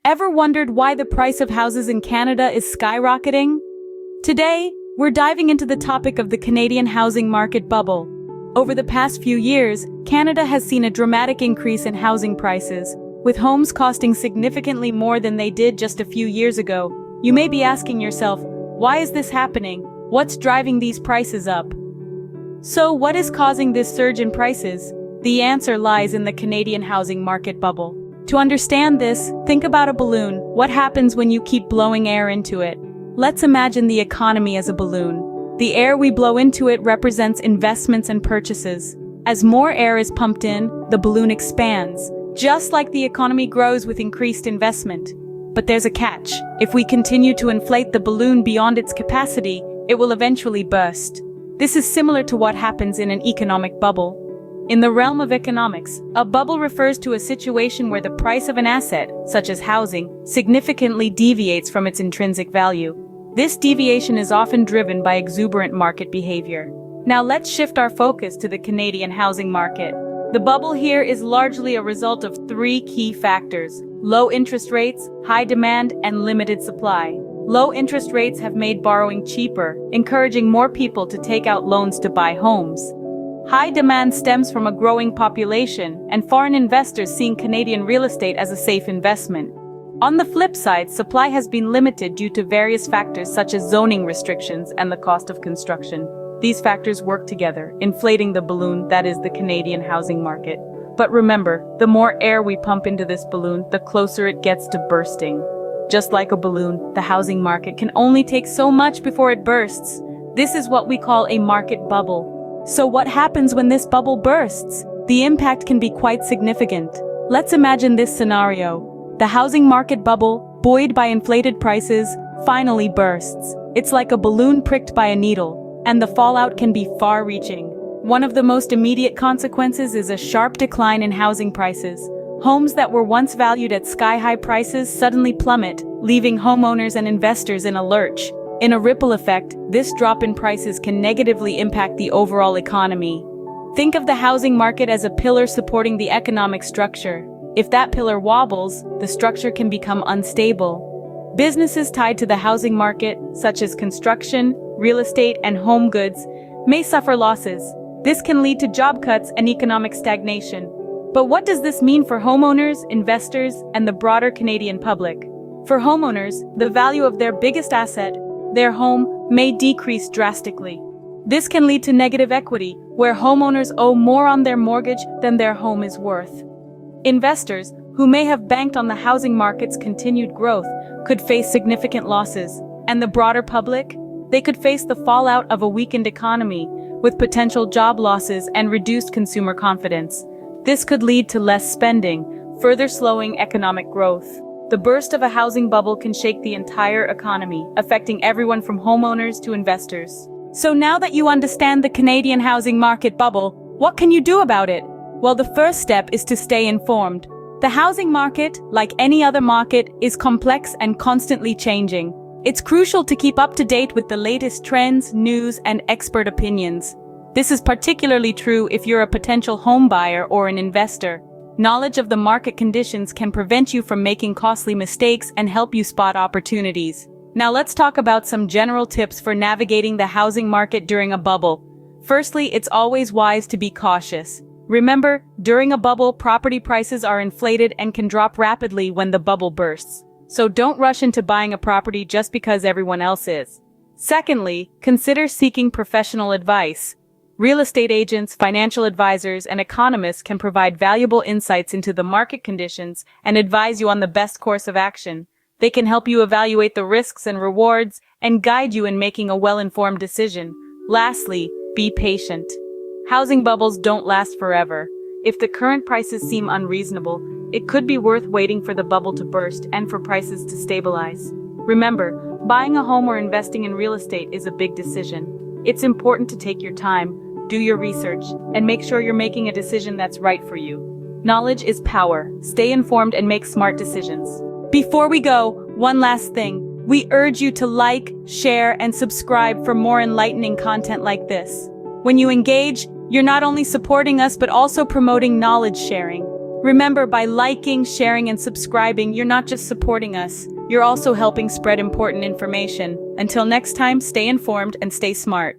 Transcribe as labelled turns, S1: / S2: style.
S1: Ever wondered why the price of houses in Canada is skyrocketing? Today, we're diving into the topic of the Canadian housing market bubble. Over the past few years, Canada has seen a dramatic increase in housing prices, with homes costing significantly more than they did just a few years ago. You may be asking yourself, why is this happening? What's driving these prices up? So, what is causing this surge in prices? The answer lies in the Canadian housing market bubble. To understand this, think about a balloon. What happens when you keep blowing air into it? Let's imagine the economy as a balloon. The air we blow into it represents investments and purchases. As more air is pumped in, the balloon expands, just like the economy grows with increased investment. But there's a catch. If we continue to inflate the balloon beyond its capacity, it will eventually burst. This is similar to what happens in an economic bubble. In the realm of economics, a bubble refers to a situation where the price of an asset, such as housing, significantly deviates from its intrinsic value. This deviation is often driven by exuberant market behavior. Now let's shift our focus to the Canadian housing market. The bubble here is largely a result of three key factors: low interest rates, high demand, and limited supply. Low interest rates have made borrowing cheaper, encouraging more people to take out loans to buy homes. High demand stems from a growing population and foreign investors seeing Canadian real estate as a safe investment. On the flip side, supply has been limited due to various factors such as zoning restrictions and the cost of construction. These factors work together, inflating the balloon that is the Canadian housing market. But remember, the more air we pump into this balloon, the closer it gets to bursting. Just like a balloon, the housing market can only take so much before it bursts. This is what we call a market bubble. So what happens when this bubble bursts? The impact can be quite significant. Let's imagine this scenario. The housing market bubble, buoyed by inflated prices, finally bursts. It's like a balloon pricked by a needle, and the fallout can be far-reaching. One of the most immediate consequences is a sharp decline in housing prices. Homes that were once valued at sky-high prices suddenly plummet, leaving homeowners and investors in a lurch. In a ripple effect, this drop in prices can negatively impact the overall economy. Think of the housing market as a pillar supporting the economic structure. If that pillar wobbles, the structure can become unstable. Businesses tied to the housing market, such as construction, real estate, and home goods, may suffer losses. This can lead to job cuts and economic stagnation. But what does this mean for homeowners, investors, and the broader Canadian public? For homeowners, the value of their biggest asset, their home, may decrease drastically. This can lead to negative equity, where homeowners owe more on their mortgage than their home is worth. Investors, who may have banked on the housing market's continued growth, could face significant losses. And the broader public? They could face the fallout of a weakened economy, with potential job losses and reduced consumer confidence. This could lead to less spending, further slowing economic growth. The burst of a housing bubble can shake the entire economy, affecting everyone from homeowners to investors. So now that you understand the Canadian housing market bubble, what can you do about it? Well, the first step is to stay informed. The housing market, like any other market, is complex and constantly changing. It's crucial to keep up to date with the latest trends, news, and expert opinions. This is particularly true if you're a potential home buyer or an investor. Knowledge of the market conditions can prevent you from making costly mistakes and help you spot opportunities. Now let's talk about some general tips for navigating the housing market during a bubble. Firstly, it's always wise to be cautious. Remember, during a bubble, property prices are inflated and can drop rapidly when the bubble bursts. So don't rush into buying a property just because everyone else is. Secondly, consider seeking professional advice. Real estate agents, financial advisors, and economists can provide valuable insights into the market conditions and advise you on the best course of action. They can help you evaluate the risks and rewards and guide you in making a well-informed decision. Lastly, be patient. Housing bubbles don't last forever. If the current prices seem unreasonable, it could be worth waiting for the bubble to burst and for prices to stabilize. Remember, buying a home or investing in real estate is a big decision. It's important to take your time, do your research, and make sure you're making a decision that's right for you. Knowledge is power. Stay informed and make smart decisions. Before we go, one last thing. We urge you to like, share, and subscribe for more enlightening content like this. When you engage, you're not only supporting us but also promoting knowledge sharing. Remember, by liking, sharing, and subscribing, you're not just supporting us, you're also helping spread important information. Until next time, stay informed and stay smart.